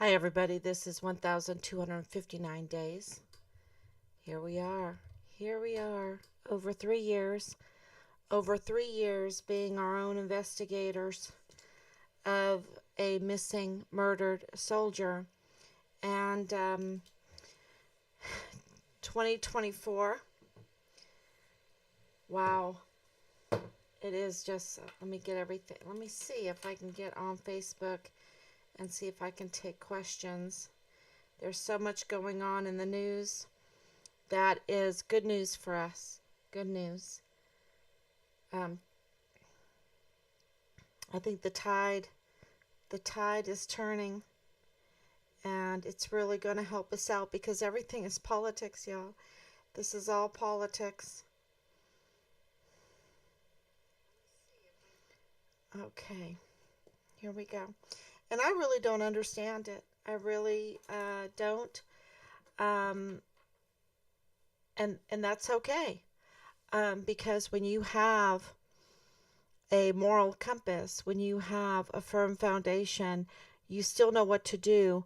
Hi, everybody. This is 1,259 days. Here we are. Here we are. Over 3 years. Over 3 years being our own investigators of a missing, murdered soldier. And 2024. Wow. It is just, let me get everything. Let me see if I can get on Facebook and see if I can take questions. There's so much going on in the news. That is good news for us. Good news. Um, I think the tide is turning, and it's really going to help us out because everything is politics, y'all. This is all politics. Okay, here we go. And I really don't understand it. I really don't. Um, and that's okay. Because when you have a moral compass, when you have a firm foundation, you still know what to do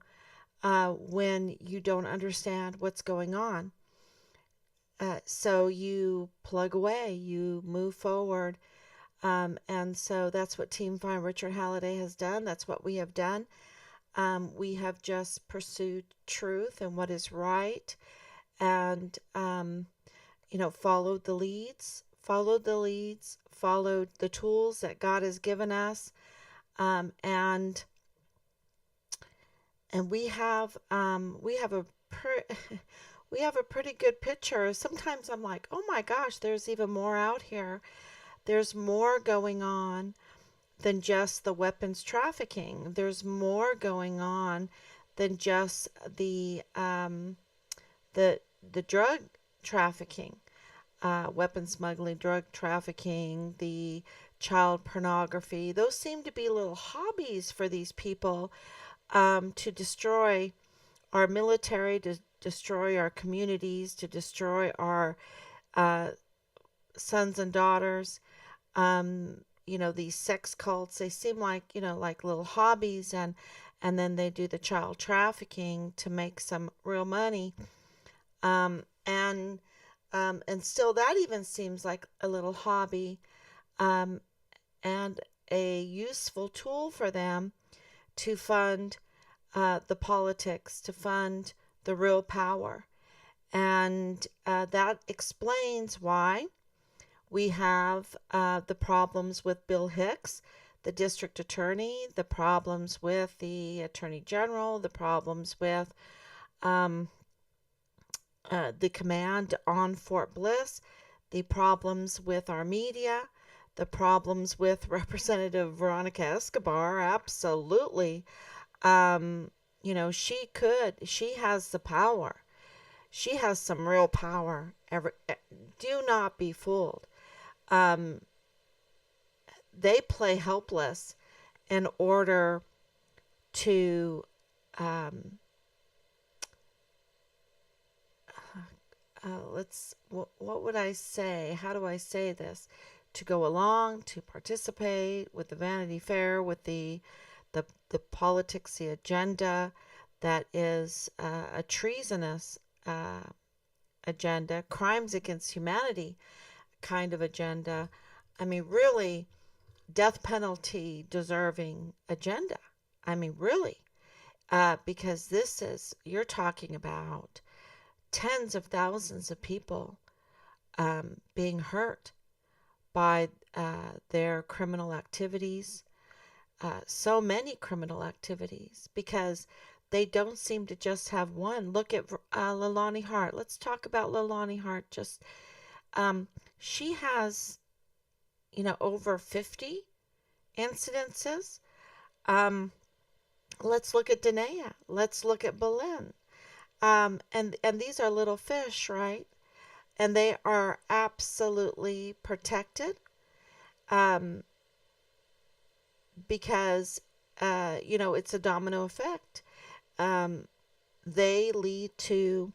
when you don't understand what's going on. So you plug away, you move forward. And so that's what Team Find Richard Halliday has done. That's what we have done. We have just pursued truth and what is right, and followed the tools that God has given us, and we have a we have a pretty good picture. Sometimes I'm like, oh my gosh, there's even more out here. There's more going on than just the weapons trafficking. There's more going on than just the drug trafficking, weapon smuggling, drug trafficking, the child pornography. Those seem to be little hobbies for these people, to destroy our military, to destroy our communities, to destroy our uh, sons and daughters. These sex cults, they seem like, like little hobbies, and then they do the child trafficking to make some real money. And still that even seems like a little hobby, um, and a useful tool for them to fund the politics, to fund the real power. And that explains why we have the problems with Bill Hicks, the district attorney, the problems with the attorney general, the problems with um, the command on Fort Bliss, the problems with our media, the problems with Representative Veronica Escobar. Absolutely. Um, she has the power. She has some real power. Do not be fooled. Um, they play helpless in order to, um, what would I say? How do I say this? To go along, to participate with the Vanity Fair, with the politics, the agenda that is a treasonous agenda, crimes against humanity kind of agenda. I mean, really, death penalty deserving agenda. I mean, really, because you're talking about tens of thousands of people being hurt by their criminal activities, so many criminal activities, because they don't seem to just have one. Look at Leilani Hart. Let's talk about Leilani Hart. She has, over 50 incidences. Um, let's look at Danae. Let's look at Belen. And these are little fish, right? And they are absolutely protected, um, because it's a domino effect. Um, they lead to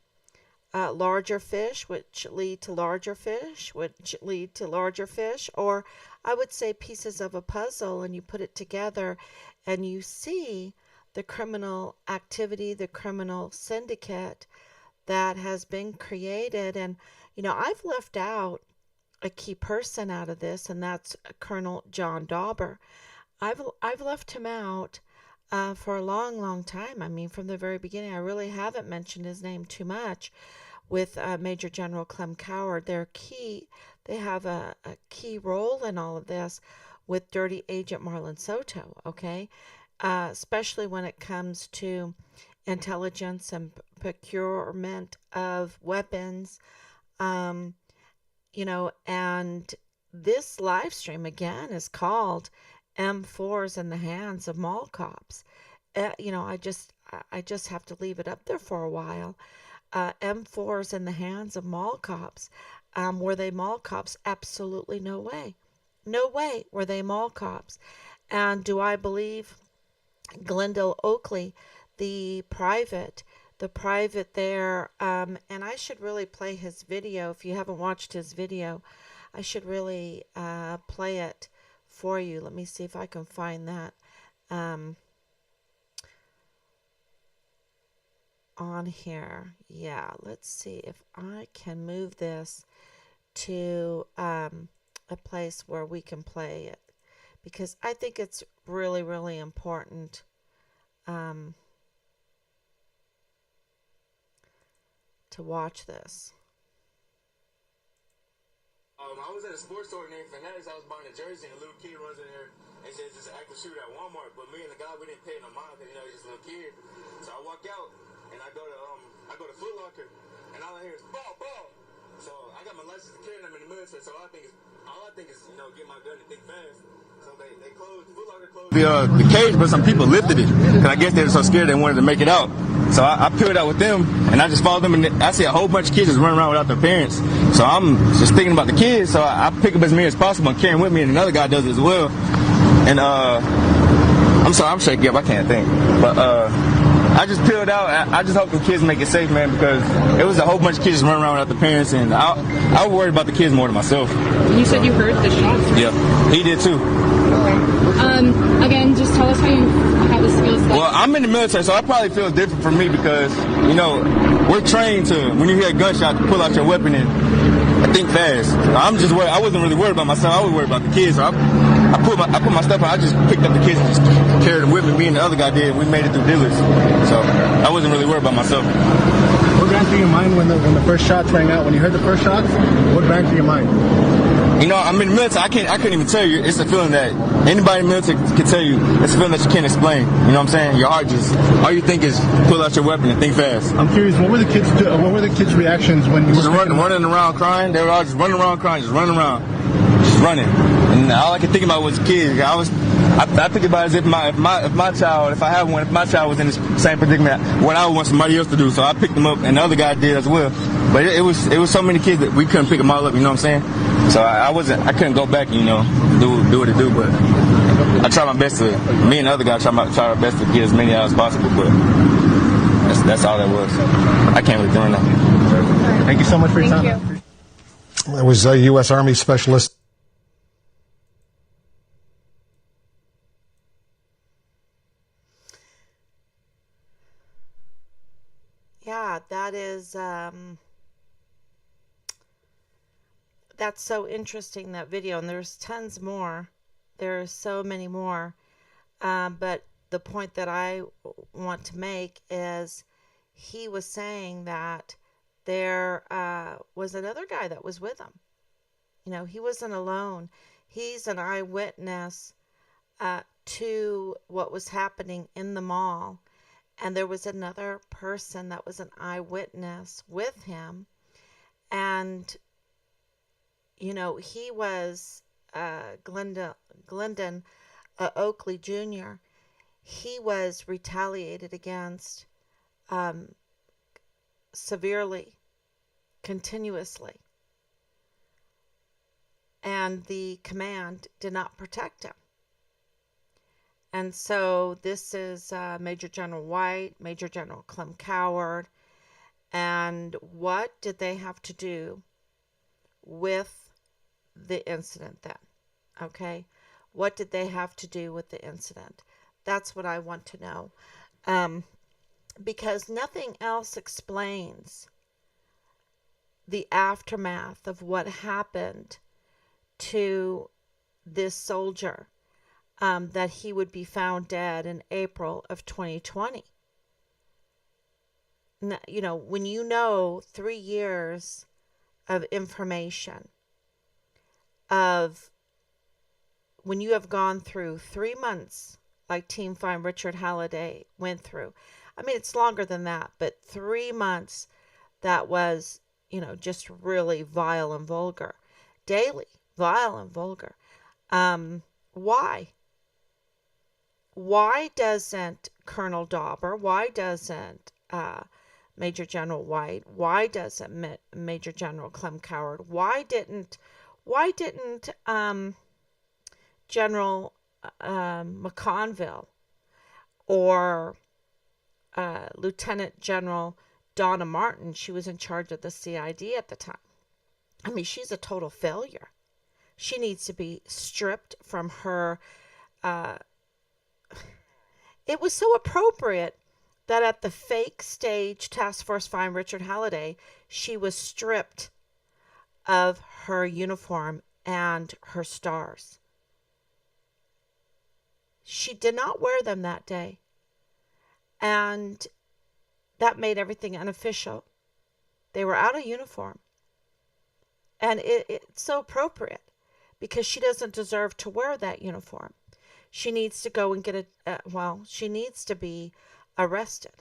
larger fish, which lead to larger fish, which lead to larger fish, or I would say pieces of a puzzle, and you put it together and you see the criminal activity, the criminal syndicate that has been created. And, I've left out a key person out of this, and that's Colonel John Dauber. I've left him out for a long, long time. I mean, from the very beginning, I really haven't mentioned his name too much with Major General Clem Coward. They have a key role in all of this with Dirty Agent Marlon Soto, okay? Especially when it comes to intelligence and procurement of weapons, and this live stream again is called M4s in the hands of mall cops. I just have to leave it up there for a while. M4s in the hands of mall cops. Were they mall cops? Absolutely no way. No way were they mall cops. And do I believe Glendon Oakley, the private there, and I should really play his video. If you haven't watched his video, I should really play it for you. Let me see if I can find that on here. Yeah, let's see if I can move this to a place where we can play it, because I think it's really, really important to watch this. I was at a sports store named Fanatics. I was buying a jersey, and a little kid runs in there and says it's an active shooter at Walmart. But me and the guy, we didn't pay no mind because he's just a little kid. So I walk out and I go to Foot Locker, and all I hear is ball, ball. So I got my license to carry, and I'm in the military. So all I think is get my gun and think fast. So they closed, Foot Locker closed the cage, but some people lifted it because I guess they were so scared they wanted to make it out. So I peeled out with them, and I just followed them, and I see a whole bunch of kids just running around without their parents. So I'm just thinking about the kids, so I pick up as many as possible and carry them with me, and another guy does it as well. And I'm sorry, I'm shaky up, I can't think. But I just peeled out. I just hope the kids make it safe, man, because it was a whole bunch of kids just running around without their parents, and I was worried about the kids more than myself. You said you heard the shots, right? Yeah, he did too. Again, just tell us how this feels like. Well, I'm in the military, so I probably feel different for me because, we're trained to, when you hear a gunshot, to pull out your weapon and think fast. I'm just worried. I wasn't really worried about myself. I was worried about the kids. So I put my stuff on. I just picked up the kids and just carried them with me. Me and the other guy did. We made it through dealers. So I wasn't really worried about myself. What ran through your mind when the first shots rang out? When you heard the first shots, what ran through your mind? I'm in the military. I couldn't even tell you. It's a feeling that anybody in the military can tell you. It's a feeling that you can't explain. You know what I'm saying? Your heart just, all you think is pull out your weapon and think fast. I'm curious, what were the kids' reactions when you were running around crying? They were all just running around crying, just running around, just running. And all I could think about was kids. I think about it as if my child, if I have one, if my child was in the same predicament, what I would want somebody else to do. So I picked them up, and the other guy did as well. But it was so many kids that we couldn't pick them all up. You know what I'm saying? So I couldn't go back and do what it do. But I try my best to. Me and the other guy try our best to get as many out as possible. But that's all that was. I can't really do it now. Thank you so much for your time. That was a U.S. Army specialist. Yeah, that is, that's so interesting, that video, and there's tons more. There are so many more. But the point that I want to make is he was saying that there was another guy that was with him. He wasn't alone. He's an eyewitness to what was happening in the mall. And there was another person that was an eyewitness with him. And, he was Glendon Oakley Jr. He was retaliated against severely, continuously. And the command did not protect him. And so this is Major General White, Major General Clem Coward. And what did they have to do with the incident then? Okay? What did they have to do with the incident? That's what I want to know. because nothing else explains the aftermath of what happened to this soldier, that he would be found dead in April of 2020. You know, when you know 3 years of information, of when you have gone through 3 months, like Team Find Richard Halliday went through. I mean, it's longer than that, but 3 months that was, you know, just really vile and vulgar. Daily, vile and vulgar. Why? Why doesn't Colonel Dauber, why doesn't Major General White, why doesn't Major General Clem Coward, why didn't General McConville or Lieutenant General Donna Martin? She was in charge of the CID at the time. I mean, she's a total failure. She needs to be stripped from her. It was so appropriate that at the fake stage Task Force Find Richard Halliday, she was stripped of her uniform and her stars. She did not wear them that day. And that made everything unofficial. They were out of uniform. And it's so appropriate because she doesn't deserve to wear that uniform. She needs to go and get she needs to be arrested.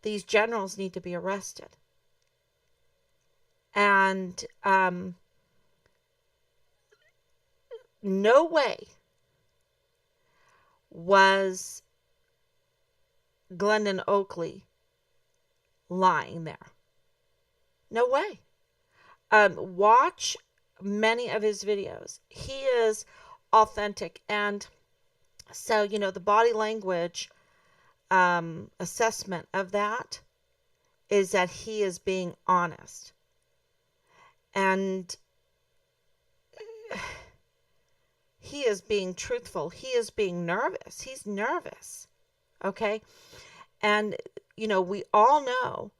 These generals need to be arrested. And no way was Glendon Oakley lying there. No way. Watch many of his videos. He is authentic. And so, you know, the body language assessment of that is that he is being honest. And he is being truthful. He is being nervous. He's nervous. Okay? And, you know, we all know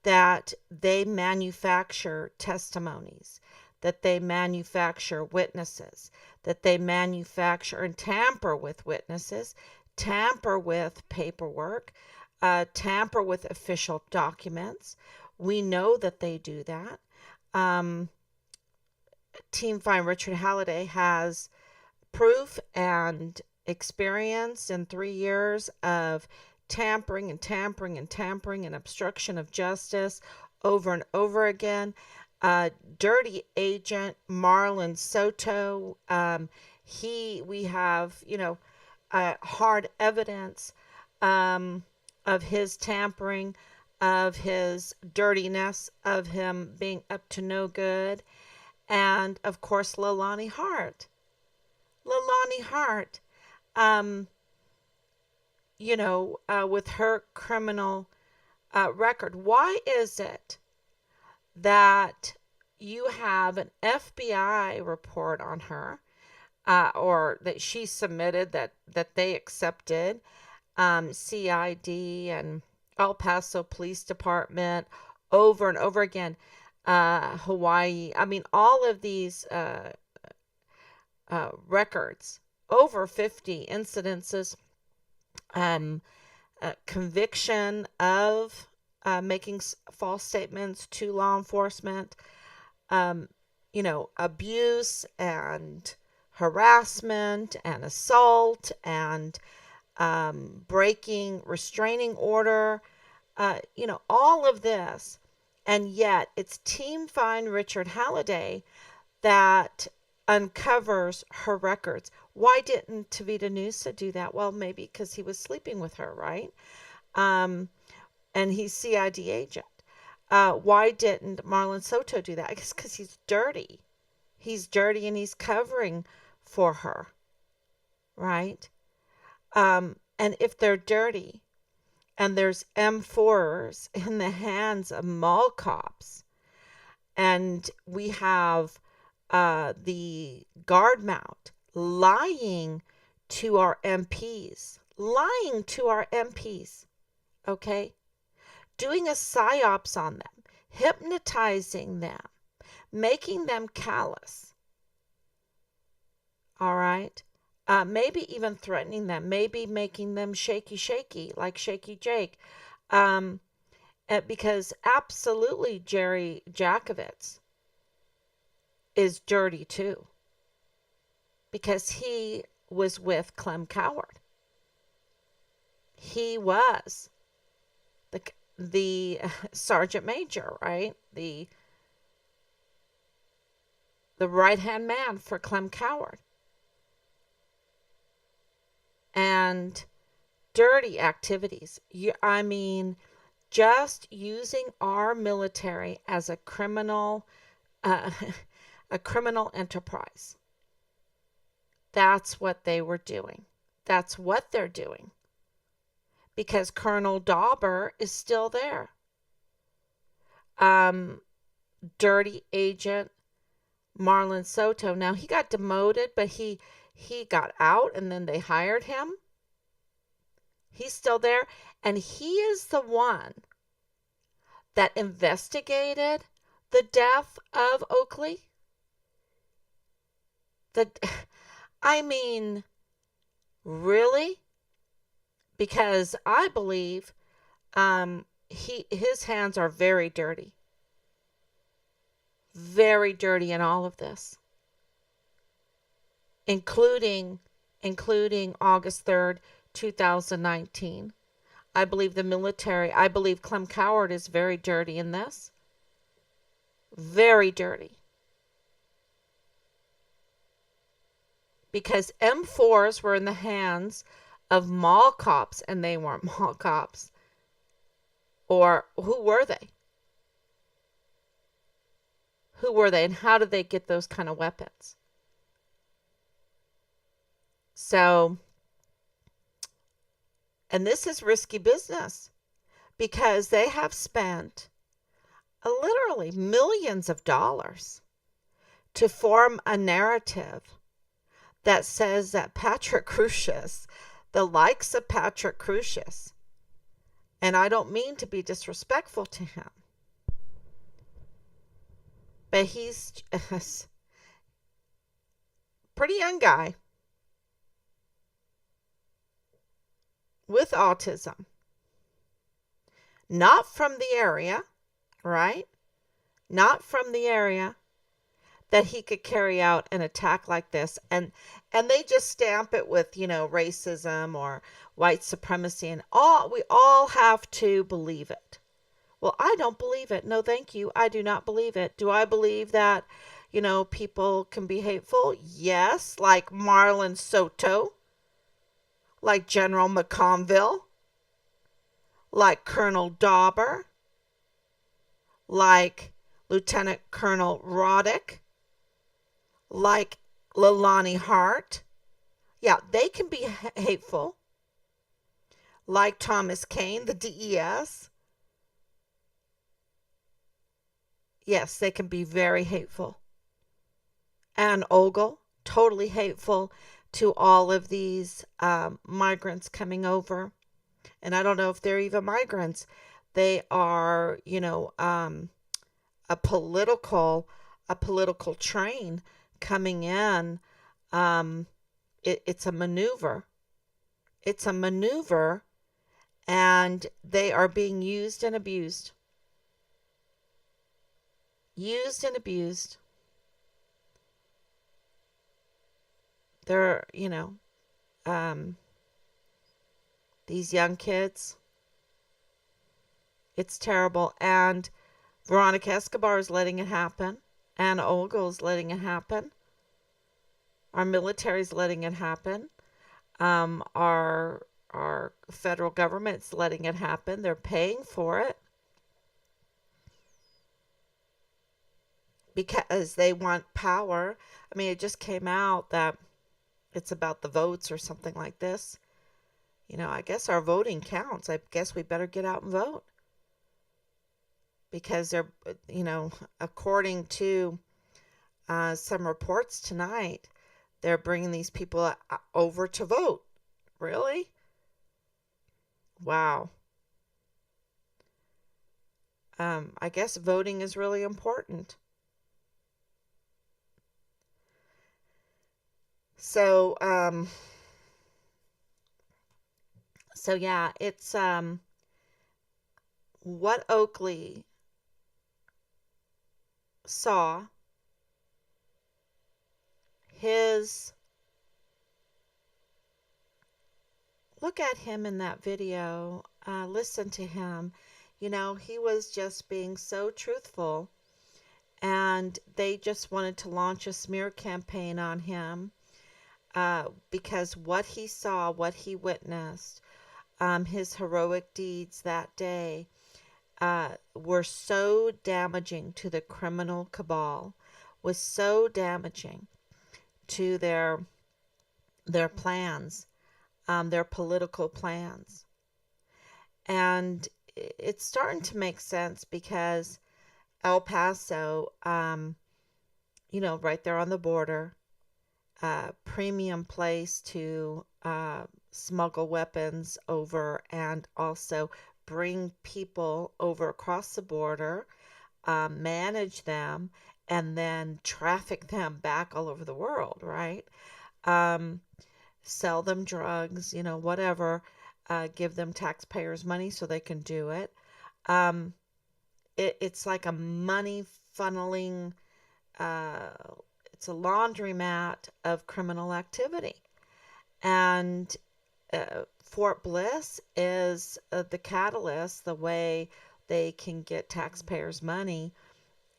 that they manufacture testimonies, that they manufacture witnesses, that they manufacture and tamper with witnesses, tamper with paperwork, tamper with official documents. We know that they do that. Team Find Richard Halliday has proof and experience in 3 years of tampering and tampering and tampering and obstruction of justice over and over again. Dirty agent Marlon Soto, we have, you know, hard evidence of his tampering, of his dirtiness, of him being up to no good. And of course, Leilani Hart, you know, with her criminal record. Why is it that you have an FBI report on her, or that she submitted, that they accepted, CID and El Paso Police Department over and over again, Hawaii. I mean, all of these records, over 50 incidences, conviction of making false statements to law enforcement, you know, abuse and harassment and assault and breaking restraining order, you know, all of this. And yet it's Team Find Richard Halliday that uncovers her records. Why didn't Tavita Nusa do that? Well, maybe because he was sleeping with her, right? And he's CID agent. Why didn't Marlon Soto do that? I guess because he's dirty. He's dirty and he's covering for her, right? And if they're dirty and there's M4s in the hands of mall cops, and we have the guard mount lying to our MPs, lying to our MPs, okay? Doing a psyops on them, hypnotizing them, making them callous, all right? Maybe even threatening them, maybe making them shaky, like Shaky Jake. Because absolutely Jerry Jakovitz is dirty too, because he was with Clem Coward. He was the sergeant major, right? The right-hand man for Clem Coward. And dirty activities. I mean, just using our military as a criminal enterprise. That's what they were doing. That's what they're doing. Because Colonel Dauber is still there. Dirty agent Marlon Soto. Now, he got demoted, but he got out and then they hired him. He's still there. And he is the one that investigated the death of Oakley. I mean, really? Because I believe his hands are very dirty. Very dirty in all of this. Including August 3rd, 2019. I believe I believe Clem Coward is very dirty in this. Very dirty. Because M4s were in the hands of mall cops, and they weren't mall cops. Or who were they? Who were they, and how did they get those kind of weapons? So, and this is risky business, because they have spent literally millions of dollars to form a narrative that says that Patrick Crusius, the likes of Patrick Crusius, and I don't mean to be disrespectful to him, but he's a pretty young guy with autism, not from the area, right? Not from the area, that he could carry out an attack like this. And they just stamp it with, racism or white supremacy, and we all have to believe it. Well, I don't believe it. No, thank you. I do not believe it. Do I believe that, people can be hateful? Yes, like Marlon Soto, like General McConville, like Colonel Dauber, like Lieutenant Colonel Roddick, like Leilani Hart. Yeah, they can be hateful. Like Thomas Kane, the DES. Yes, they can be very hateful. And Ogle, totally hateful to all of these migrants coming over. And I don't know if they're even migrants. They are, a political train coming in. It's a maneuver. It's a maneuver, and they are being used and abused. Used and abused. They're, these young kids. It's terrible. And Veronica Escobar is letting it happen. Anna Ogle is letting it happen. Our military is letting it happen. Our federal government's letting it happen. They're paying for it. Because they want power. I mean, it just came out that it's about the votes or something like this. I guess our voting counts. I guess we better get out and vote. Because they're, according to some reports tonight, they're bringing these people over to vote. Really? Wow. I guess voting is really important. So, so yeah, it's what Oakley saw, his look at him in that video, listen to him. You know, he was just being so truthful, and they just wanted to launch a smear campaign on him because what he saw, what he witnessed, his heroic deeds that day were so damaging to the criminal cabal, was so damaging to their plans, their political plans. And it's starting to make sense because El Paso, right there on the border, premium place to smuggle weapons over and also bring people over across the border, manage them, and then traffic them back all over the world, right? Um, Sell them drugs, whatever, give them taxpayers' money so they can do it. Um, it's like a money funneling, uh, it's a laundromat of criminal activity. And Fort Bliss is the catalyst, the way they can get taxpayers' money,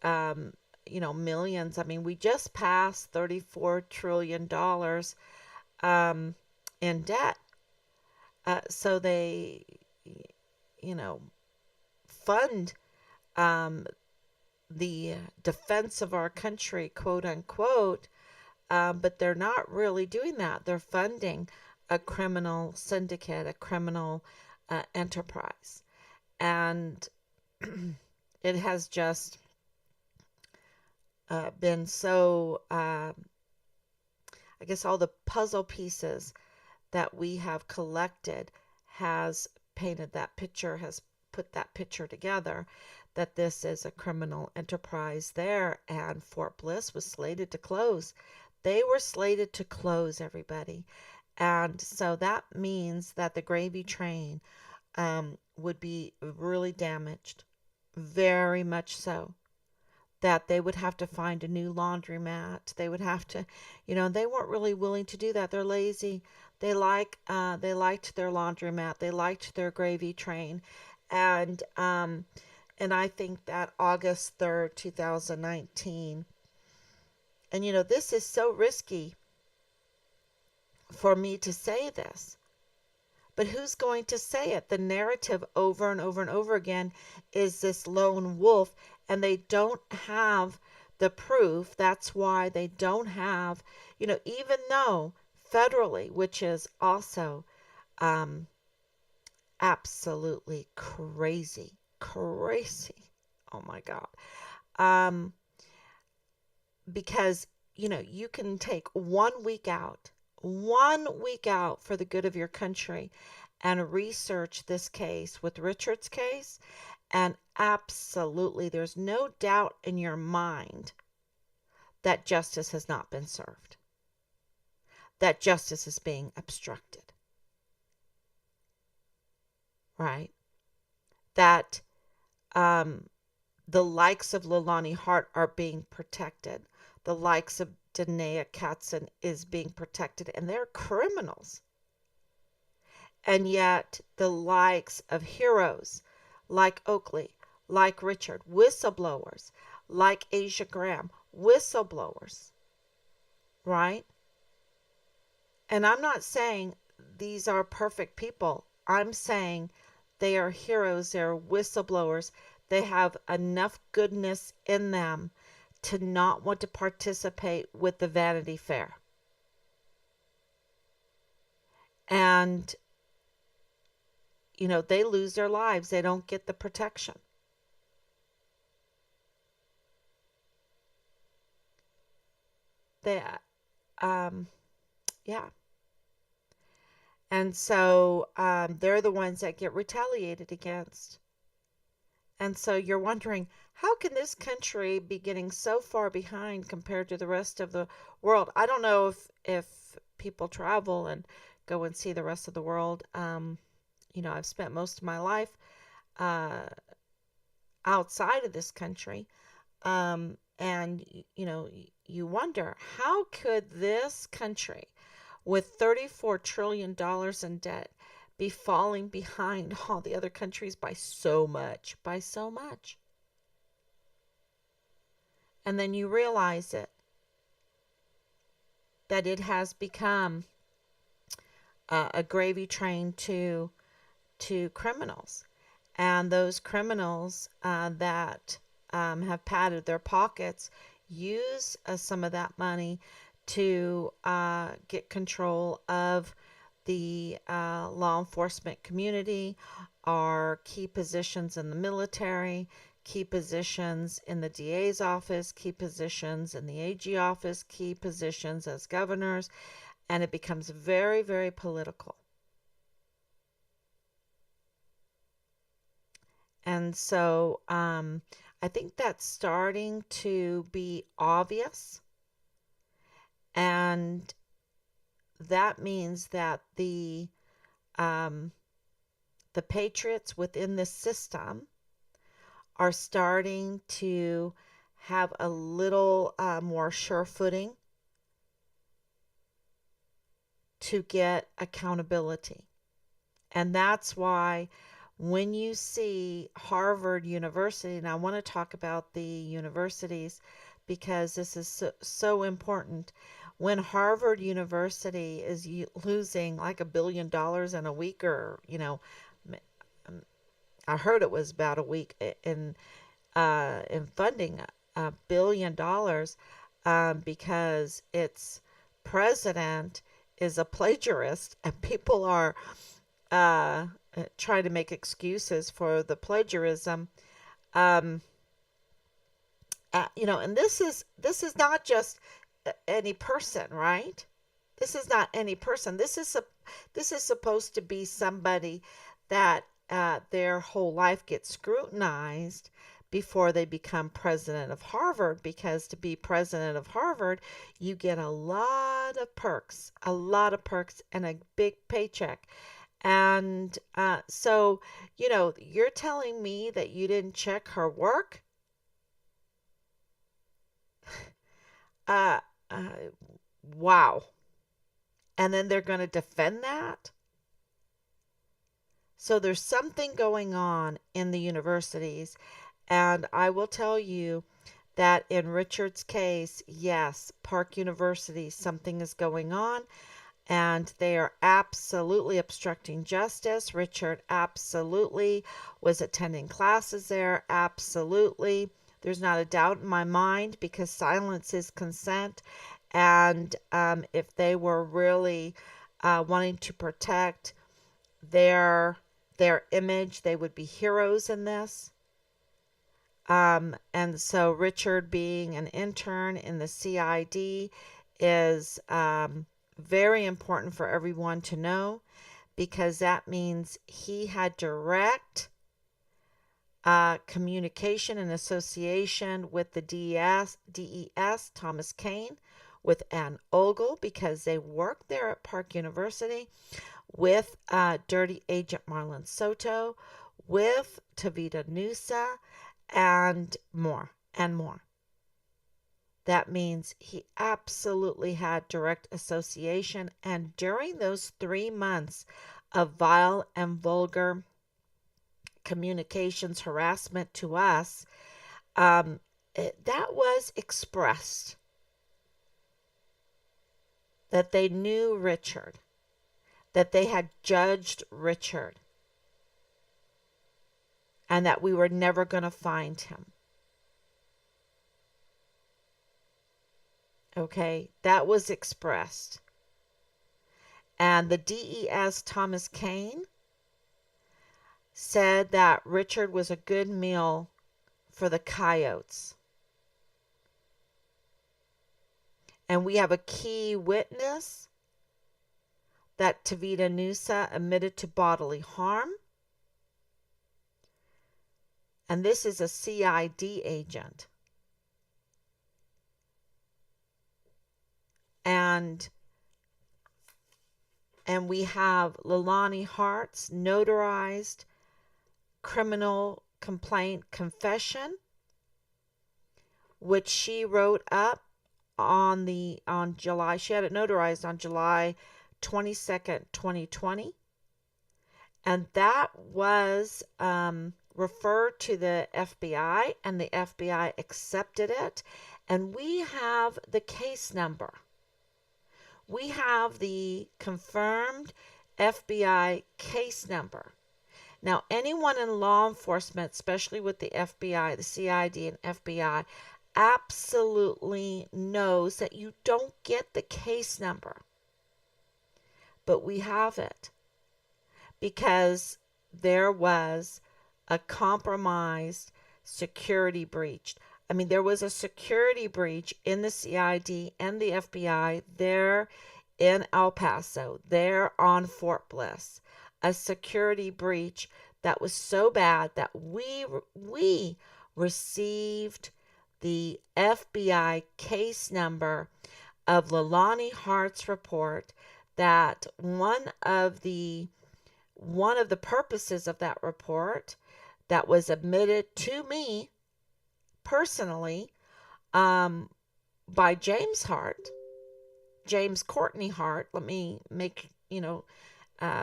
um, millions. I mean, we just passed $34 trillion um, in debt. So they, you know, fund um, the defense of our country, quote unquote, but they're not really doing that. They're funding a criminal syndicate, a criminal enterprise. And it has just been so, I guess all the puzzle pieces that we have collected has painted that picture, has put that picture together that this is a criminal enterprise there, and Fort Bliss was slated to close. They were slated to close, everybody. And so that means that the gravy train would be really damaged, very much so. That they would have to find a new laundromat. They would have to, they weren't really willing to do that. They're lazy. They liked their laundromat. They liked their gravy train, and I think that August 3rd, 2019. And this is so risky for me to say this, but who's going to say it? The narrative over and over and over again is this lone wolf, and they don't have the proof. That's why they don't have, even though federally, which is also absolutely crazy, crazy. Oh my God. Um, because, you can take 1 week out for the good of your country and research this case with Richard's case. And absolutely, there's no doubt in your mind that justice has not been served, that justice is being obstructed, right? That the likes of Leilani Hart are being protected. The likes of Danae Katzen is being protected, and they're criminals. And yet the likes of heroes like Oakley, like Richard, whistleblowers, like Asia Graham, whistleblowers, right? And I'm not saying these are perfect people. I'm saying they are heroes, they're whistleblowers. They have enough goodness in them to not want to participate with the Vanity Fair. And, they lose their lives. They don't get the protection. They, yeah. And so they're the ones that get retaliated against. And so you're wondering, how can this country be getting so far behind compared to the rest of the world? I don't know if people travel and go and see the rest of the world. I've spent most of my life uh, outside of this country. And, you wonder, how could this country with $34 trillion in debt be falling behind all the other countries by so much, by so much? And then you realize that it has become a gravy train to criminals. And those criminals that have padded their pockets use some of that money to get control of the law enforcement community, or key positions in the military, key positions in the DA's office, key positions in the AG office, key positions as governors, and it becomes very, very political. And so I think that's starting to be obvious. And that means that the patriots within the system are starting to have a little more sure footing to get accountability. And that's why when you see Harvard University, and I want to talk about the universities because this is so important. When Harvard University is losing like $1 billion in a week, or I heard it was about a week in funding, $1 billion, because its president is a plagiarist, and people are trying to make excuses for the plagiarism. And this is not just any person, right? This is not any person. This is supposed to be somebody that their whole life gets scrutinized before they become president of Harvard, because to be president of Harvard, you get a lot of perks, and a big paycheck. And so, you're telling me that you didn't check her work? Uh, uh, wow. And then they're going to defend that? So there's something going on in the universities. And I will tell you that in Richard's case, yes, Park University, something is going on. And they are absolutely obstructing justice. Richard absolutely was attending classes there. Absolutely. There's not a doubt in my mind, because silence is consent. And if they were really wanting to protect their image, they would be heroes in this. And so Richard, being an intern in the CID, is very important for everyone to know, because that means he had direct communication and association with the DES, Thomas Kane, with Ann Ogle, because they worked there at Park University, with Dirty Agent Marlon Soto, with Tavita Nusa, and more, and more. That means he absolutely had direct association. And during those 3 months of vile and vulgar communications harassment to us, that was expressed. That they knew Richard, that they had judged Richard, and that we were never going to find him. Okay, that was expressed. And the DES, Thomas Kane, said that Richard was a good meal for the coyotes. And we have a key witness, that Tavita Nusa admitted to bodily harm. And this is a CID agent. And we have Leilani Hart's notarized criminal complaint confession, which she wrote up on July. She had it notarized on July 22nd, 2020. And that was referred to the FBI, and the FBI accepted it. And we have the case number. We have the confirmed FBI case number. Now, anyone in law enforcement, especially with the FBI, the CID, and FBI, absolutely knows that you don't get the case number. But we have it because there was a compromised security breach. I mean, there was a security breach in the CID and the FBI there in El Paso, there on Fort Bliss. A security breach that was so bad that we received the FBI case number of Leilani Hart's report, that one of the purposes of that report that was admitted to me personally by James Courtney Hart. Let me make,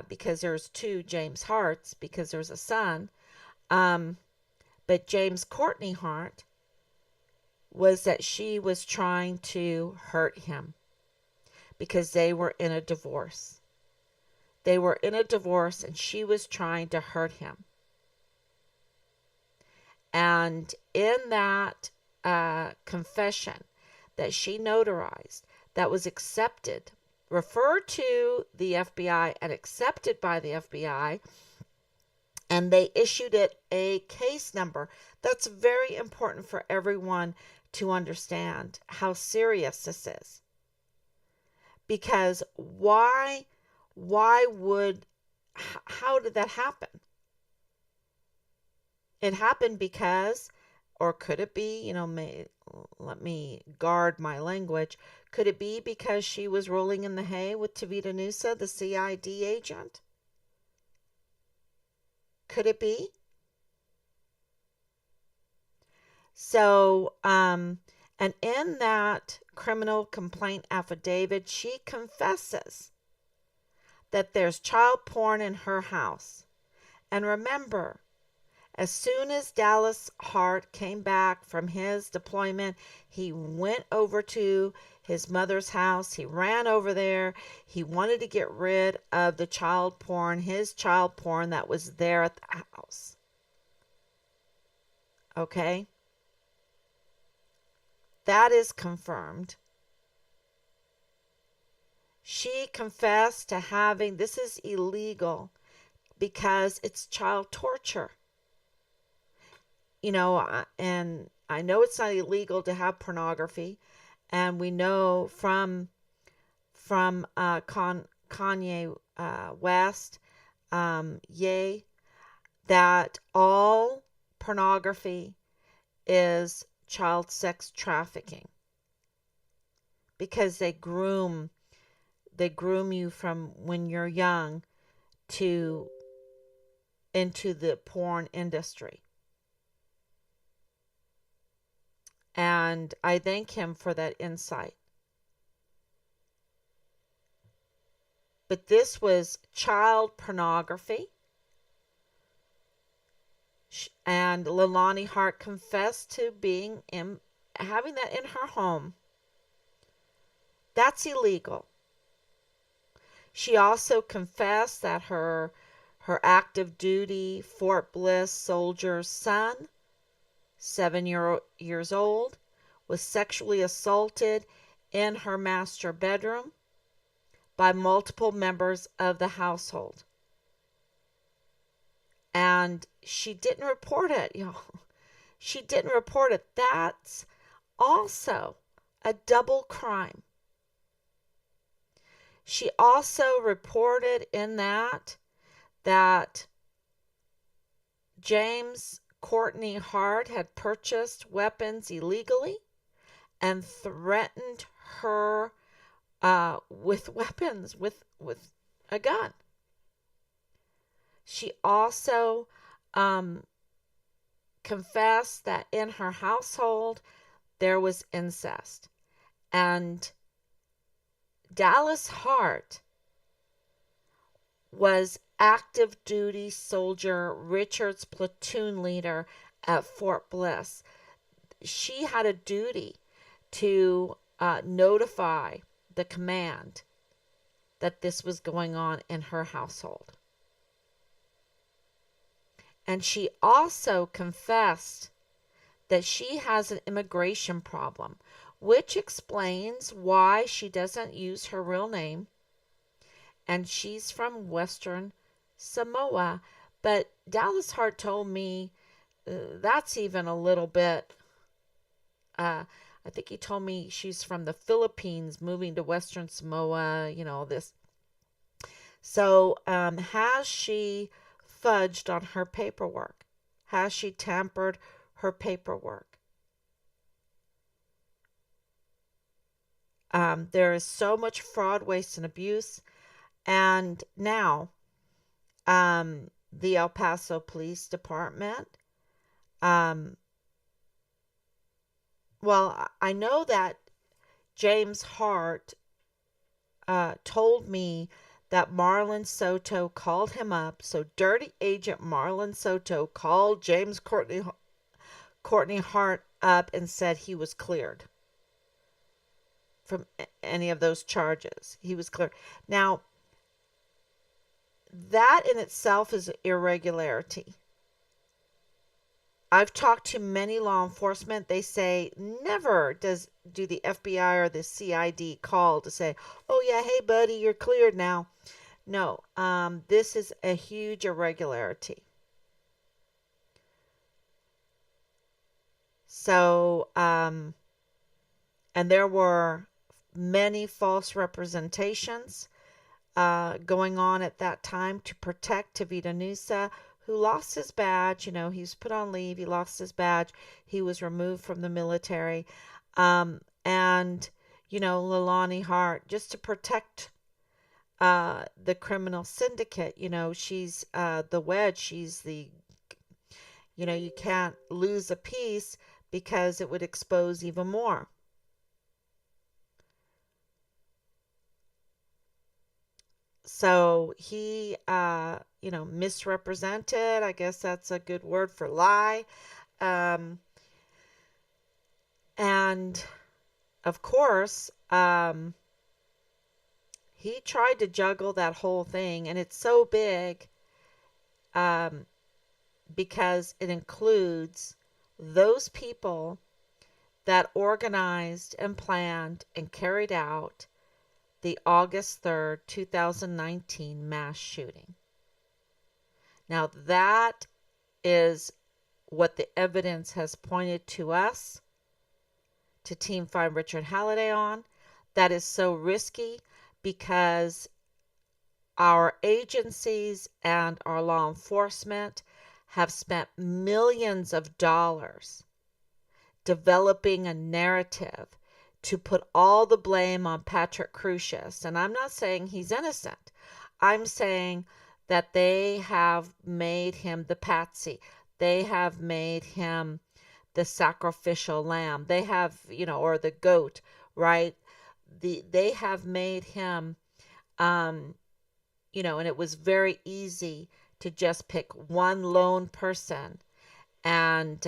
because there's two James Harts, because there's a son. But James Courtney Hart was that she was trying to hurt him because they were in a divorce. They were in a divorce and she was trying to hurt him. And in that confession that she notarized, that was accepted, referred to the FBI and accepted by the FBI, and they issued it a case number. That's very important for everyone to understand how serious this is. Because how did that happen? It happened because, or could it be, let me guard my language, could it be because she was rolling in the hay with Tavita Nusa, the CID agent? Could it be? So, and in that criminal complaint affidavit, she confesses that there's child porn in her house. And remember, as soon as Dallas Hart came back from his deployment, he went over to his mother's house. He ran over there. He wanted to get rid of the child porn, his child porn that was there at the house. Okay? That is confirmed. She confessed to having, this is illegal because it's child torture. And I know it's not illegal to have pornography, and we know from Kanye West, that all pornography is child sex trafficking, because they groom you from when you're young into the porn industry. And I thank him for that insight. But this was child pornography. And Leilani Hart confessed to having that in her home. That's illegal. She also confessed that her active duty Fort Bliss soldier's son, 7 years old, was sexually assaulted in her master bedroom by multiple members of the household. And she didn't report it, y'all. She didn't report it. That's also a double crime. She also reported in that James Courtney Hart had purchased weapons illegally and threatened her with weapons, with a gun. She also confessed that in her household there was incest. And Dallas Hart was active duty soldier Richard's platoon leader at Fort Bliss. She had a duty to notify the command that this was going on in her household. And she also confessed that she has an immigration problem, which explains why she doesn't use her real name. And she's from Western Samoa. But Dallas Hart told me that's even a little bit, I think he told me she's from the Philippines moving to Western Samoa, this. So has she fudged on her paperwork? Has she tampered her paperwork? There is so much fraud, waste, and abuse. And now, the El Paso Police Department, well, I know that James Hart told me that Marlon Soto called him up. So dirty agent Marlon Soto called James Courtney Hart up and said he was cleared from any of those charges. He was cleared. Now, that in itself is irregularity. I've talked to many law enforcement. They say never do the FBI or the CID call to say, "Oh yeah, hey buddy, you're cleared now." No, this is a huge irregularity. So, and there were many false representations going on at that time to protect Tavita Nusa, who lost his badge. He was put on leave. He lost his badge. He was removed from the military. And, Leilani Hart, just to protect the criminal syndicate. She's the wedge. She's you can't lose a piece because it would expose even more. So he, misrepresented. I guess that's a good word for lie. And of course, he tried to juggle that whole thing, and it's so big because it includes those people that organized and planned and carried out the August 3rd, 2019 mass shooting. Now that is what the evidence has pointed to us, to Team 5 Richard Halliday on. That is so risky because our agencies and our law enforcement have spent millions of dollars developing a narrative to put all the blame on Patrick Crusius. And I'm not saying he's innocent. I'm saying that they have made him the patsy. They have made him the sacrificial lamb. They have, or the goat, right? They have made him, and it was very easy to just pick one lone person and,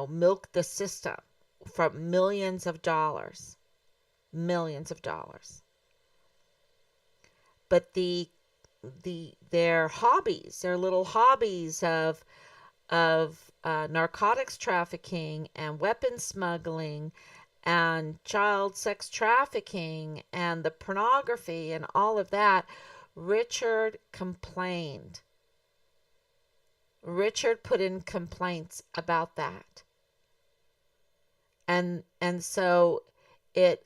milk the system for millions of dollars. But their hobbies, their little hobbies of narcotics trafficking and weapons smuggling and child sex trafficking and the pornography and all of that, Richard complained. Richard put in complaints about that. And so it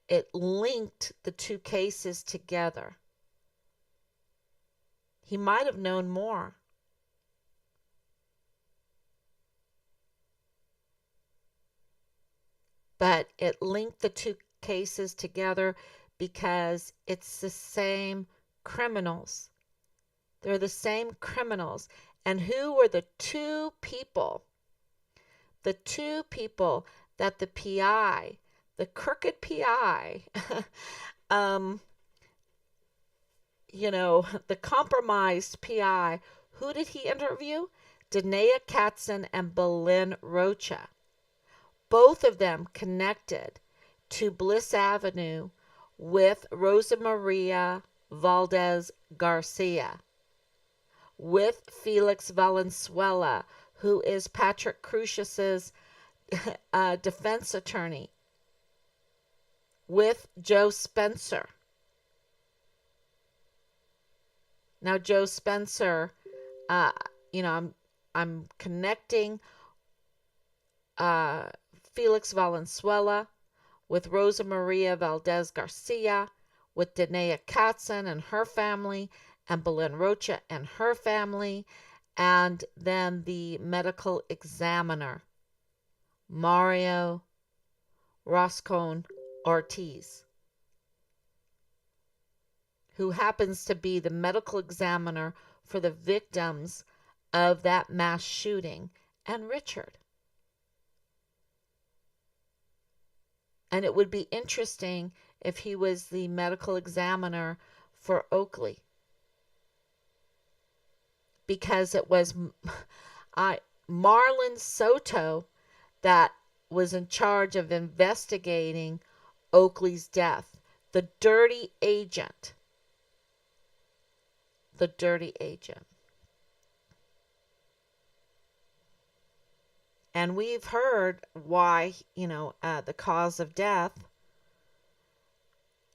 it linked the two cases together. He might have known more. But it linked the two cases together because it's the same criminals. They're the same criminals. And who were the two people? The two people that the PI, the crooked PI, the compromised PI, who did he interview? Danae Katzen and Belen Rocha. Both of them connected to Bliss Avenue with Rosa Maria Valdez Garcia, with Felix Valenzuela, who is Patrick Crucius's defense attorney, with Joe Spencer. Now, Joe Spencer, I'm connecting Felix Valenzuela with Rosa Maria Valdez Garcia, with Danae Katzen and her family, and Belen Rocha and her family, and then the medical examiner, Mario Roscon Ortiz, who happens to be the medical examiner for the victims of that mass shooting, and Richard. And it would be interesting if he was the medical examiner for Oakley, because it was Marlon Soto that was in charge of investigating Oakley's death. The dirty agent. The dirty agent. And we've heard why, the cause of death.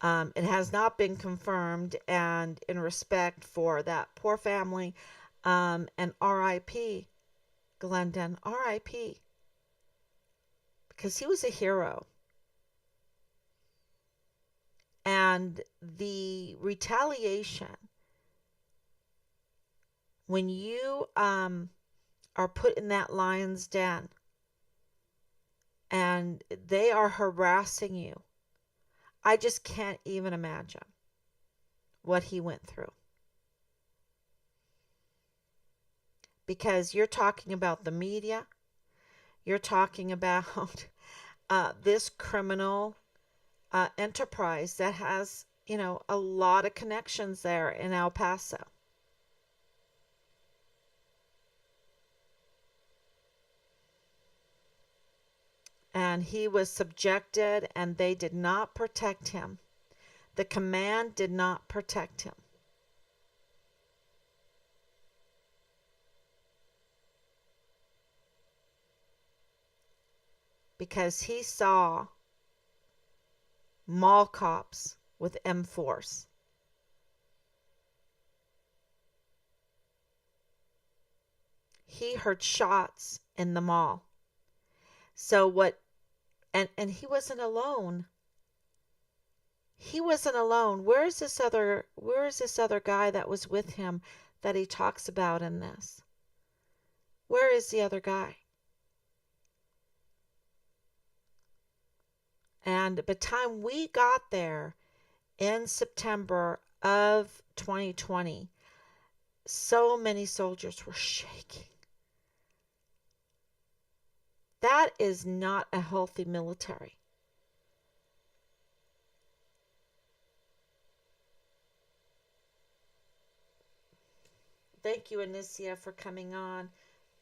It has not been confirmed, and in respect for that poor family, and R.I.P. Glendon, R.I.P. Because he was a hero. And the retaliation, when you are put in that lion's den and they are harassing you, I just can't even imagine what he went through. Because you're talking about the media, you're talking about this criminal enterprise that has, a lot of connections there in El Paso. And he was subjected, and they did not protect him. The command did not protect him. Because he saw mall cops with M4s. He heard shots in the mall. So what, and he wasn't alone. He wasn't alone. Where is this other guy that was with him that he talks about in this? Where is the other guy? And by the time we got there in September of 2020, so many soldiers were shaking. That is not a healthy military. Thank you, Anicia, for coming on.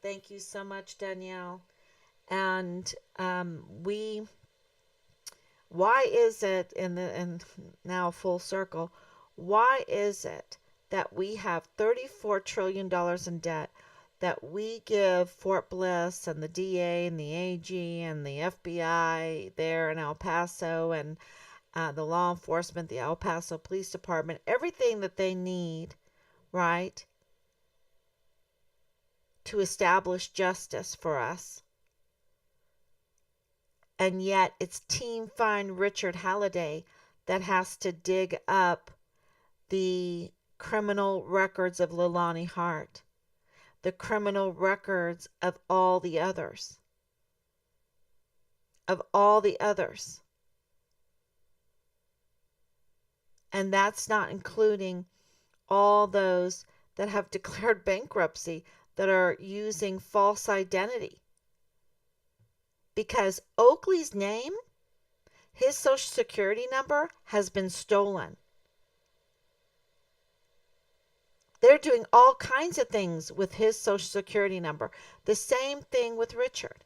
Thank you so much, Danielle. And why is it, and now full circle, why is it that we have $34 trillion in debt, that we give Fort Bliss and the DA and the AG and the FBI there in El Paso and the law enforcement, the El Paso Police Department, everything that they need, right, to establish justice for us? And yet it's Team Find Richard Halliday that has to dig up the criminal records of Leilani Hart, the criminal records of all the others. Of all the others. And that's not including all those that have declared bankruptcy, that are using false identity. Because Oakley's name, his social security number, has been stolen. They're doing all kinds of things with his social security number. The same thing with Richard.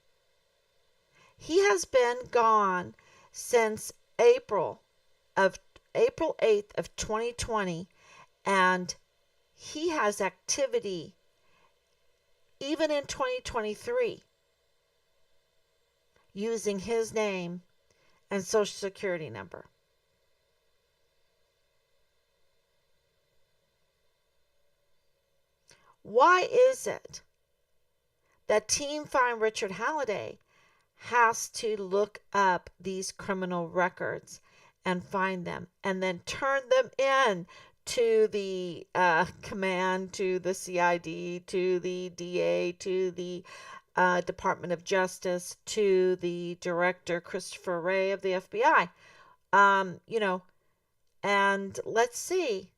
He has been gone since April 8th of 2020, and he has activity even in 2023 using his name and social security number. Why is it that Team Find Richard Halliday has to look up these criminal records and find them and then turn them in to the command, to the CID, to the DA, to the Department of Justice, to the director, Christopher Wray of the FBI? And let's see.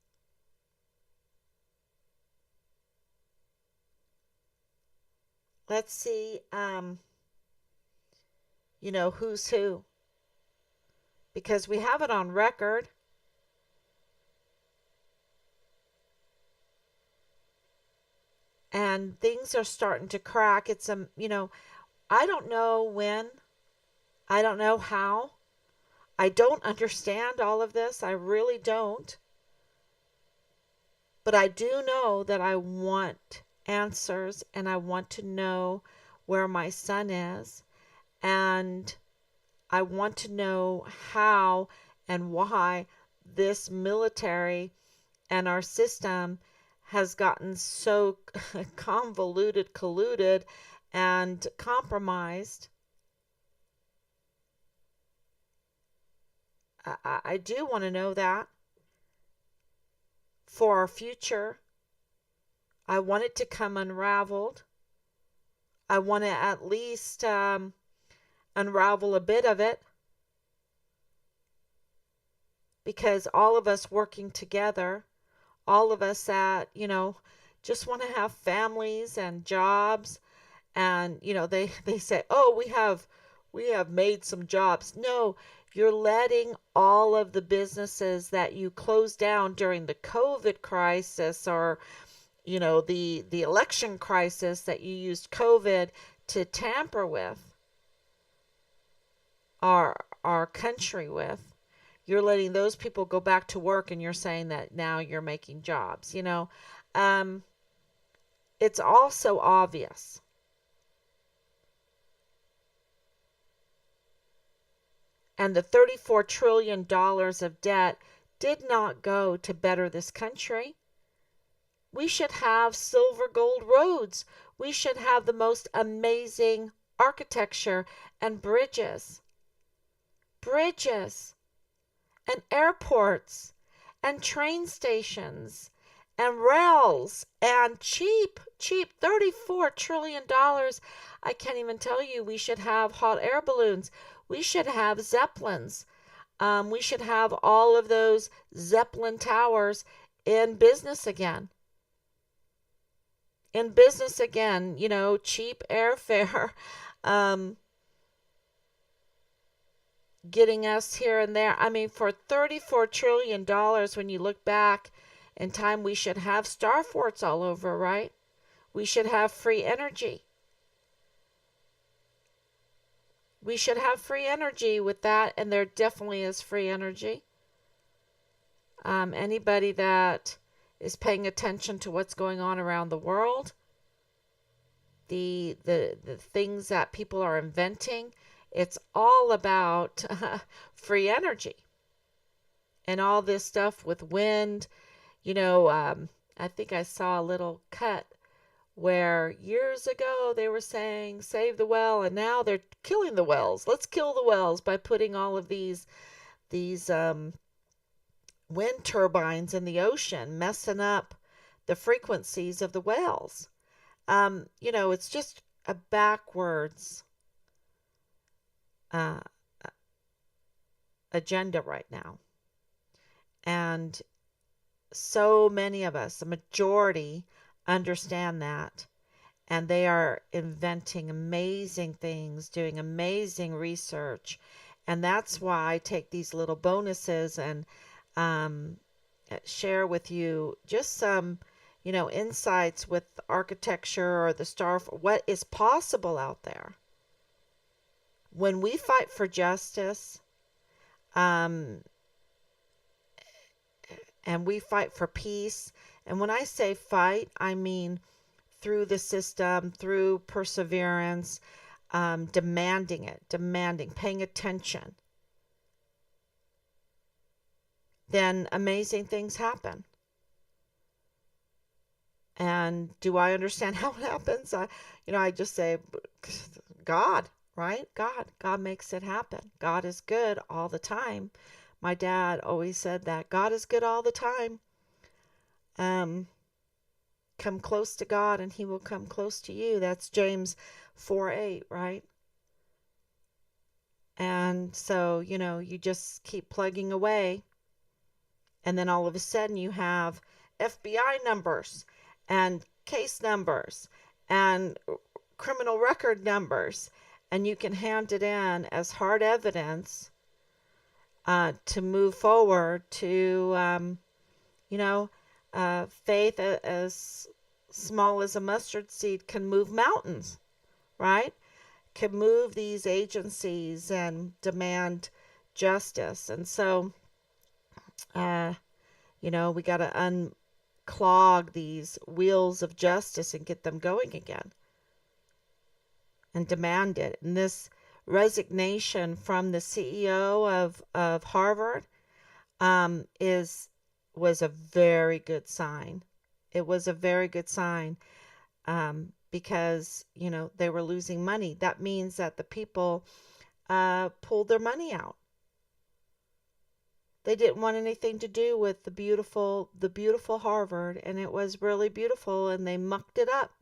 Let's see, who's who. Because we have it on record. And things are starting to crack. It's, I don't know when. I don't know how. I don't understand all of this. I really don't. But I do know that I want answers, and I want to know where my son is, and I want to know how and why this military and our system has gotten so convoluted, colluded, and compromised. I do want to know that for our future. I want it to come unraveled. I want to at least unravel a bit of it. Because all of us working together, all of us that, just want to have families and jobs. And, they say, oh, we have made some jobs. No, you're letting all of the businesses that you closed down during the COVID crisis, or the election crisis that you used COVID to tamper with our country with. You're letting those people go back to work, and you're saying that now you're making jobs. It's also obvious. And the $34 trillion of debt did not go to better this country. We should have silver gold roads. We should have the most amazing architecture and bridges. Bridges and airports and train stations and rails and cheap $34 trillion. I can't even tell you. We should have hot air balloons. We should have Zeppelins. We should have all of those Zeppelin towers in business again. In business again, cheap airfare, getting us here and there. I mean, for $34 trillion, when you look back in time, we should have star forts all over, right? We should have free energy. We should have free energy with that, and there definitely is free energy. Anybody that is paying attention to what's going on around the world, the things that people are inventing, it's all about free energy. And all this stuff with wind, I think I saw a little cut where years ago they were saying save the well, and now they're killing the wells. Let's kill the wells by putting all of these wind turbines in the ocean, messing up the frequencies of the wells. It's just a backwards uh, agenda right now. And so many of us, the majority, understand that. And they are inventing amazing things, doing amazing research. And that's why I take these little bonuses and share with you just some, insights with architecture or the star, what is possible out there. When we fight for justice, and we fight for peace, and when I say fight, I mean through the system, through perseverance, demanding, paying attention, then amazing things happen. And do I understand how it happens? I just say, God, right? God makes it happen. God is good all the time. My dad always said that God is good all the time. Come close to God and he will come close to you. That's James 4:8, right? And so, you just keep plugging away. And then all of a sudden you have FBI numbers and case numbers and criminal record numbers. And you can hand it in as hard evidence to move forward to, faith as small as a mustard seed can move mountains, right? Can move these agencies and demand justice. And so, we got to unclog these wheels of justice and get them going again and demand it. And this resignation from the CEO of Harvard was a very good sign. It was a very good sign because, they were losing money. That means that the people pulled their money out. They didn't want anything to do with the beautiful Harvard, and it was really beautiful, and they mucked it up.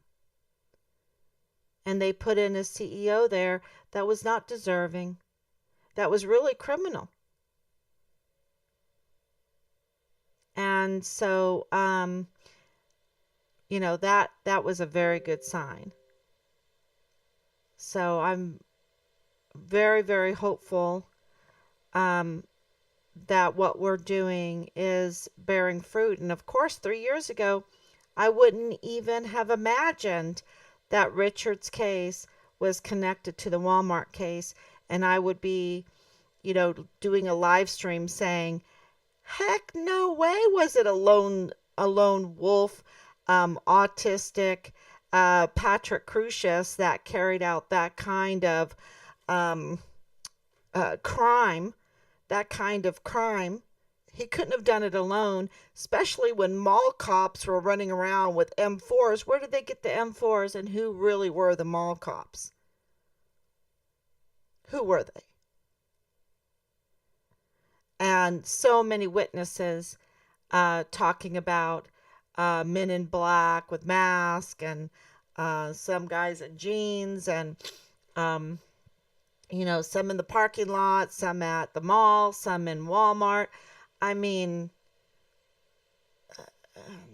And they put in a CEO there that was not deserving, that was really criminal. And so, that was a very good sign. So I'm very, very hopeful that what we're doing is bearing fruit. And of course, 3 years ago, I wouldn't even have imagined that Richard's case was connected to the Walmart case. And I would be, doing a live stream saying, heck, no way was it a lone wolf, autistic Patrick Crucius that carried out that kind of crime. That kind of crime. He couldn't have done it alone, especially when mall cops were running around with M4s. Where did they get the M4s, and who really were the mall cops? Who were they? And so many witnesses talking about men in black with masks and some guys in jeans and, some in the parking lot, some at the mall, some in Walmart. I mean,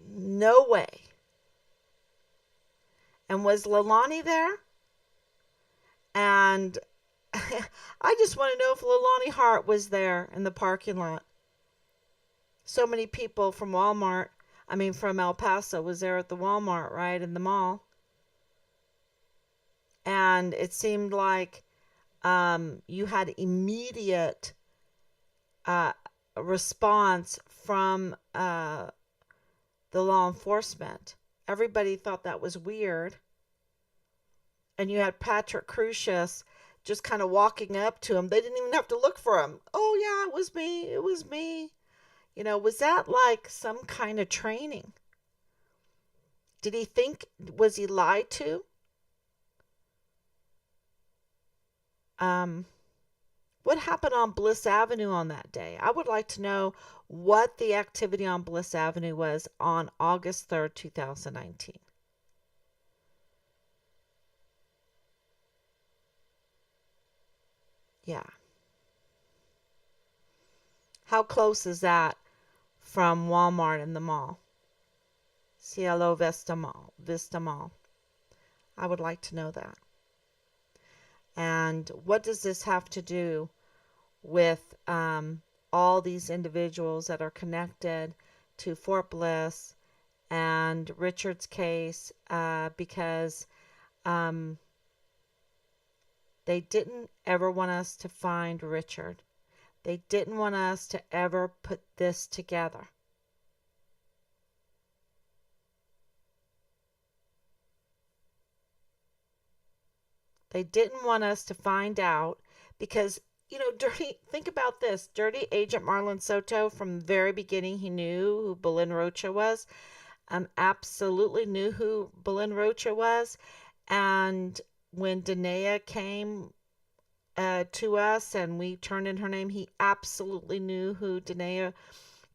no way. And was Leilani there? And I just want to know if Leilani Hart was there in the parking lot. So many people from from El Paso was there at the Walmart, right, in the mall. And it seemed like you had immediate response from the law enforcement. Everybody thought that was weird. And you had Patrick Crucius just kind of walking up to him. They didn't even have to look for him. Oh, yeah, it was me. It was me. Was that like some kind of training? Did he think, was he lied to? What happened on Bliss Avenue on that day? I would like to know what the activity on Bliss Avenue was on August 3rd, 2019. Yeah. How close is that from Walmart and the mall? Cielo Vista Mall. Vista Mall. I would like to know that. And what does this have to do with all these individuals that are connected to Fort Bliss and Richard's case? Because they didn't ever want us to find Richard. They didn't want us to ever put this together. They didn't want us to find out because, think about this. Dirty Agent Marlon Soto, from the very beginning, he knew who Belen Rocha was. Absolutely knew who Belen Rocha was. And when Danae came to us and we turned in her name, he absolutely knew who Danae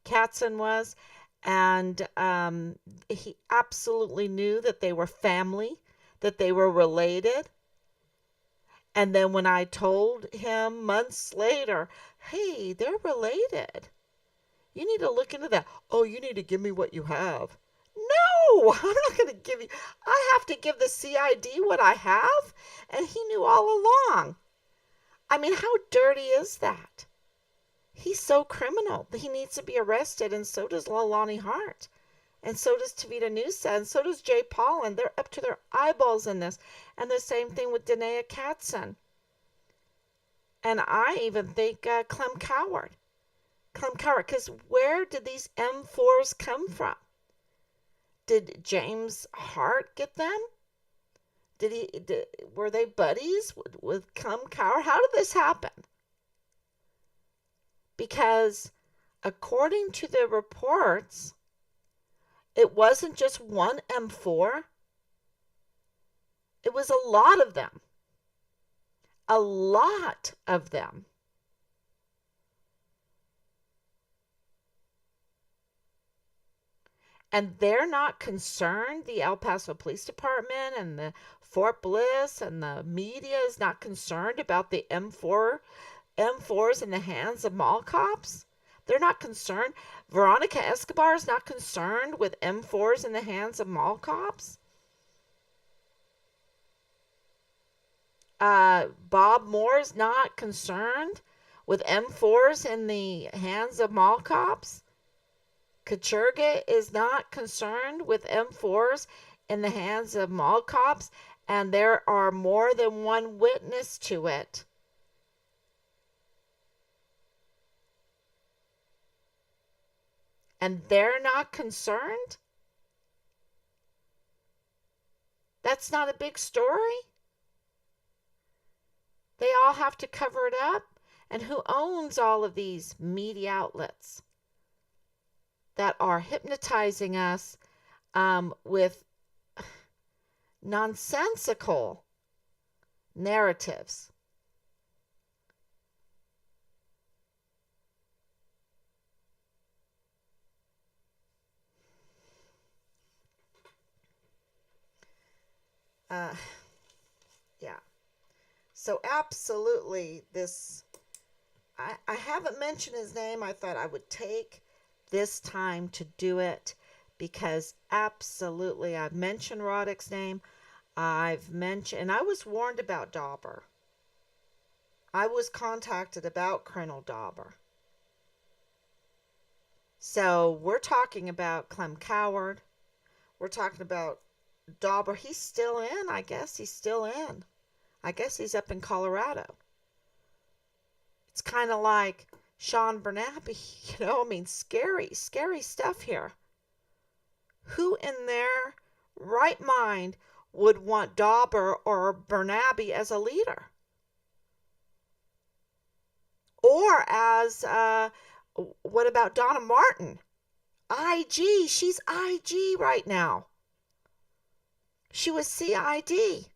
Katzen was. And he absolutely knew that they were family, that they were related. And then when I told him months later, hey, they're related, you need to look into that. Oh, you need to give me what you have. No, I'm not going to give you. I have to give the CID what I have. And he knew all along. I mean, how dirty is that? He's so criminal. He needs to be arrested, and so does Lalani Hart. And so does Tavita Nusa, and so does Jay Paul, and they're up to their eyeballs in this. And the same thing with Danae Katzen. And I even think Clem Coward. Because where did these M4s come from? Did James Hart get them? Were they buddies with Clem Coward? How did this happen? Because according to the reports, it wasn't just one M4. It was a lot of them. A lot of them. And they're not concerned. The El Paso Police Department and the Fort Bliss and the media is not concerned about the M4s in the hands of mall cops. They're not concerned. Veronica Escobar is not concerned with M4s in the hands of mall cops. Bob Moore is not concerned with M4s in the hands of mall cops. Kachurga is not concerned with M4s in the hands of mall cops. And there are more than one witness to it. And they're not concerned? That's not a big story? They all have to cover it up? And who owns all of these media outlets that are hypnotizing us with nonsensical narratives? Yeah. So absolutely this, I haven't mentioned his name. I thought I would take this time to do it because absolutely I've mentioned Roddick's name. I've mentioned, and I was warned about Dauber. I was contacted about Colonel Dauber. So we're talking about Clem Coward. We're talking about Dauber. He's still in, I guess. He's still in. I guess he's up in Colorado. It's kind of like Sean Bernabe, scary, scary stuff here. Who in their right mind would want Dauber or Bernabe as a leader? Or as, what about Donna Martin? IG, she's IG right now. She was CID.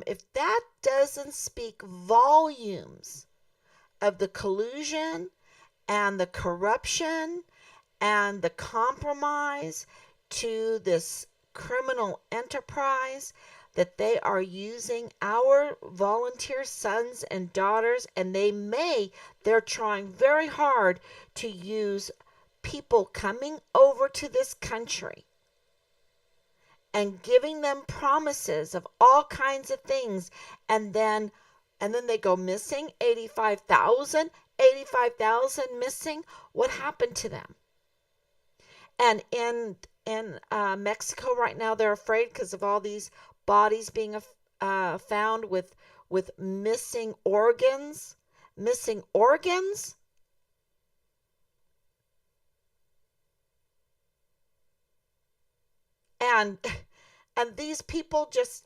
If that doesn't speak volumes of the collusion and the corruption and the compromise to this criminal enterprise, that they are using our volunteer sons and daughters, and they're trying very hard to use people coming over to this country and giving them promises of all kinds of things, and then they go missing. 85,000 missing. What happened to them? And in Mexico right now, they're afraid because of all these bodies being found with missing organs. Missing organs. And these people just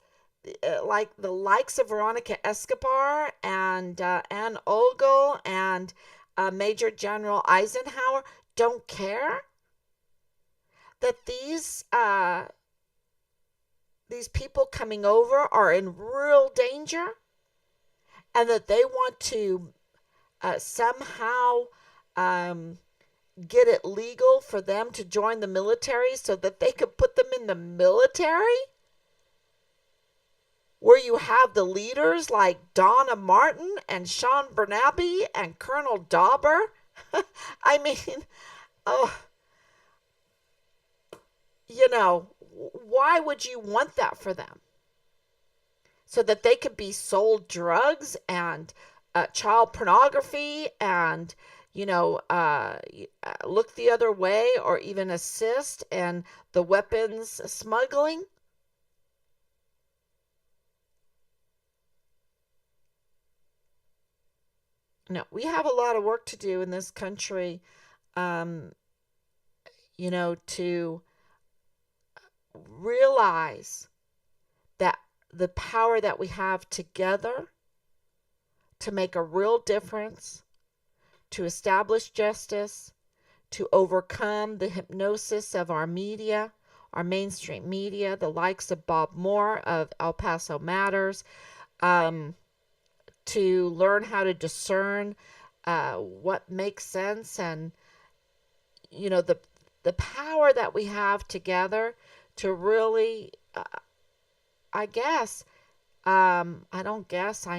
like the likes of Veronica Escobar and Anne Ogle and Major General Eisenhower don't care that these people coming over are in real danger, and that they want to somehow get it legal for them to join the military so that they could put them in the military, where you have the leaders like Donna Martin and Sean Bernabe and Colonel Dauber. I mean, oh, why would you want that for them? So that they could be sold drugs and child pornography and, look the other way or even assist in the weapons smuggling? No, we have a lot of work to do in this country, to realize that the power that we have together to make a real difference, to establish justice, to overcome the hypnosis of our media, our mainstream media, the likes of Bob Moore of El Paso Matters, to learn how to discern what makes sense, and the power that we have together to really, I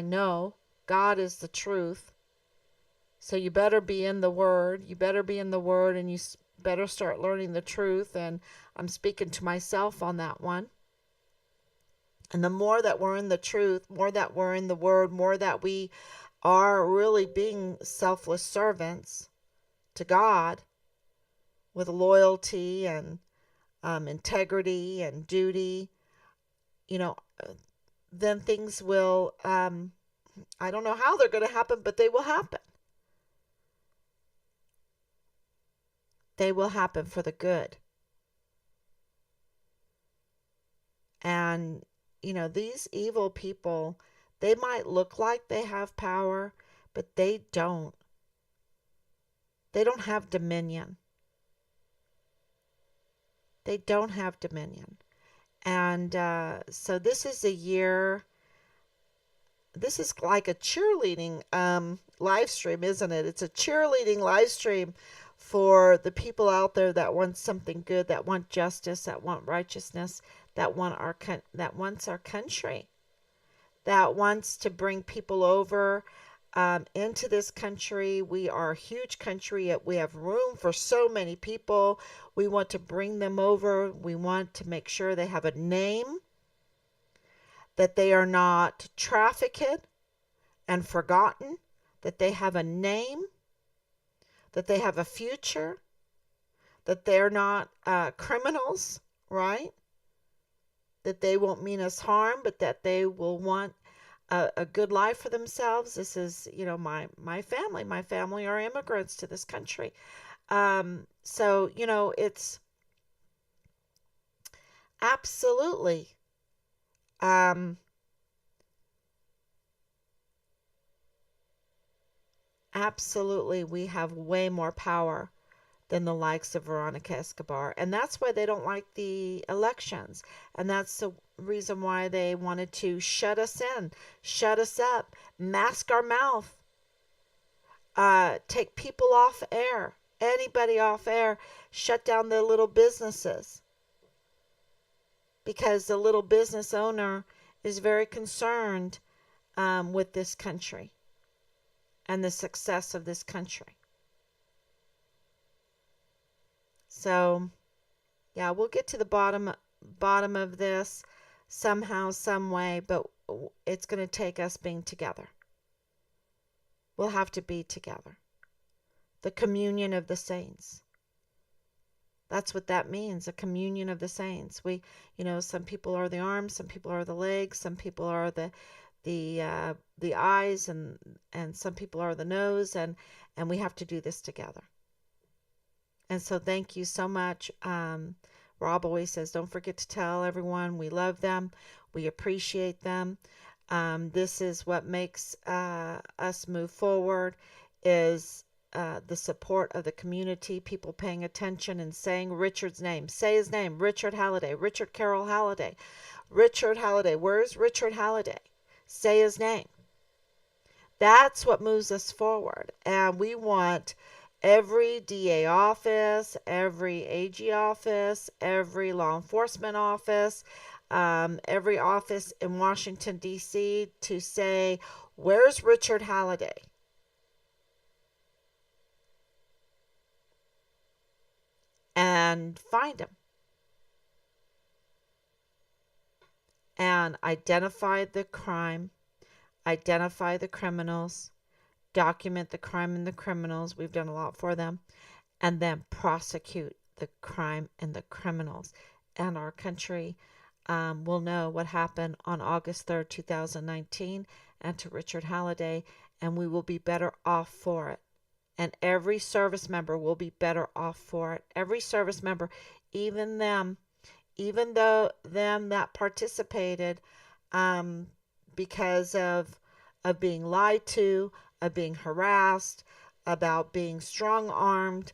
know God is the truth. So you better be in the Word. You better be in the Word, and you better start learning the truth. And I'm speaking to myself on that one. And the more that we're in the truth, more that we're in the Word, more that we are really being selfless servants to God with loyalty and integrity and duty, then things will, I don't know how they're going to happen, but they will happen. They will happen for the good. And, these evil people, they might look like they have power, but they don't. They don't have dominion. They don't have dominion. And so this is a year, this is like a cheerleading live stream, isn't it? It's a cheerleading live stream for the people out there that want something good, that want justice, that want righteousness, that wants our country, that wants to bring people over into this country. We are a huge country. We have room for so many people. We want to bring them over. We want to make sure they have a name, that they are not trafficked and forgotten, that they have a name, that they have a future, that they're not criminals, right? That they won't mean us harm, but that they will want a good life for themselves. This is, my family. My family are immigrants to this country. So, it's absolutely absolutely, we have way more power than the likes of Veronica Escobar. And that's why they don't like the elections. And that's the reason why they wanted to shut us in, shut us up, mask our mouth, take people off air, anybody off air, shut down their little businesses. Because the little business owner is very concerned with this country and the success of this country. So, yeah, we'll get to the bottom of this somehow, some way, but it's going to take us being together. We'll have to be together. The communion of the saints. That's what that means, a communion of the saints. We, some people are the arms, some people are the legs, some people are the eyes, and some people are the nose, and we have to do this together. And so thank you so much. Rob always says, don't forget to tell everyone we love them. We appreciate them. This is what makes us move forward, is the support of the community, people paying attention and saying Richard's name. Say his name, Richard Halliday, Richard Carroll Halliday. Richard Halliday. Where's Richard Halliday? Say his name. That's what moves us forward. And we want every DA office, every AG office, every law enforcement office, every office in Washington, D.C. to say, where's Richard Halliday? And find him. And identify the crime, identify the criminals, document the crime and the criminals. We've done a lot for them. And then prosecute the crime and the criminals. And our country will know what happened on August 3rd, 2019, and to Richard Halliday, and we will be better off for it. And every service member will be better off for it. Every service member, even though them that participated because of being lied to, of being harassed, about being strong-armed,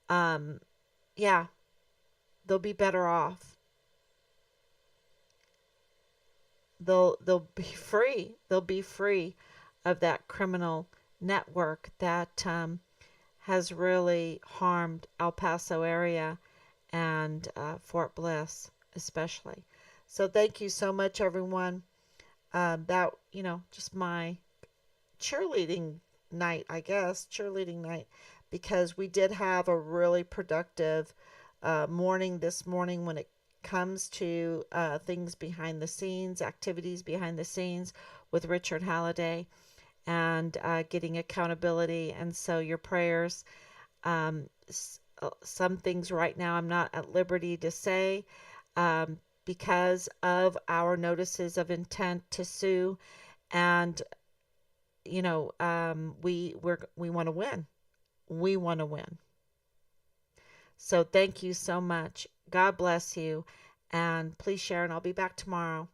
they'll be better off. They'll be free. They'll be free of that criminal network that has really harmed El Paso area and Fort Bliss especially. So thank you so much, everyone. That, just my cheerleading night, I guess, because we did have a really productive morning this morning when it comes to things behind the scenes, activities behind the scenes with Richard Halliday, and getting accountability. And so your prayers, some things right now I'm not at liberty to say because of our notices of intent to sue, and we want to win. We want to win. So thank you so much. God bless you, and please share, and I'll be back tomorrow.